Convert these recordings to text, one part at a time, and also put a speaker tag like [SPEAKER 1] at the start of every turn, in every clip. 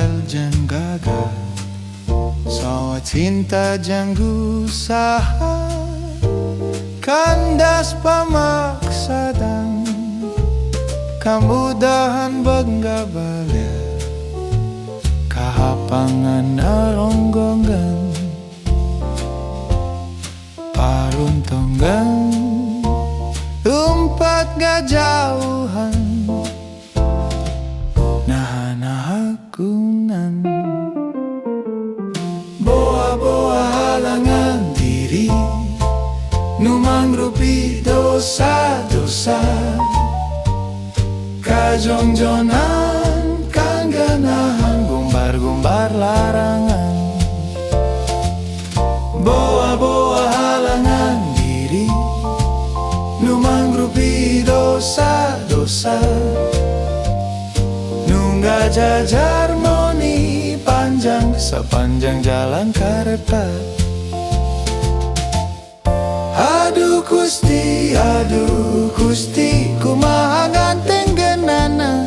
[SPEAKER 1] gagal jeng gagal, so cinta jeng usaha, kandas pamaksa dan kemudahan benggabala, kahapangan aronggongan, paruntongan, umpat gajauhan, nahan-nahakunan, boa-boa halangan diri, numangrupi dosa-dosa, kajongjonan kangganahan, gumbar-gumbar larangan, boa-boa halangan diri, numangrupi dosa-dosa, nungga jajar moni panjang sepanjang jalan kereta. Aduh Gusti, kumaha ganteng genana.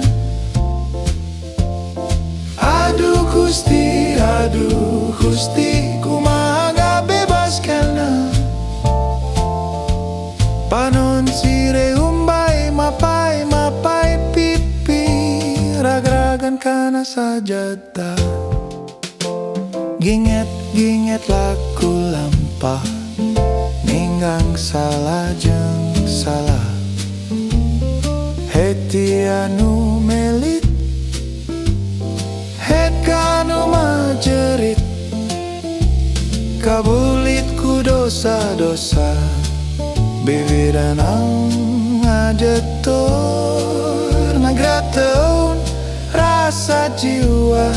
[SPEAKER 1] Aduh Gusti, kumaha gabebaskanna. Panon sire umbai mapai pipi, rag-ragan kana sajada. Ginget laku lampah, ninggang salah jeng salah, heti anu melit, het kanu majerit, kabulit ku dosa-dosa, bibiran ngajetur, nagrataun rasa jiwa.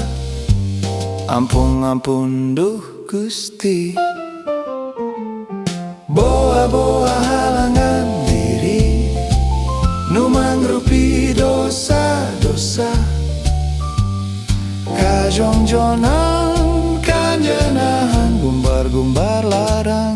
[SPEAKER 1] Ampun duh Gusti, boa-boa halangan diri, numangrupi dosa-dosa, kajongjonan kanjanahan, gumbar-gumbar larang.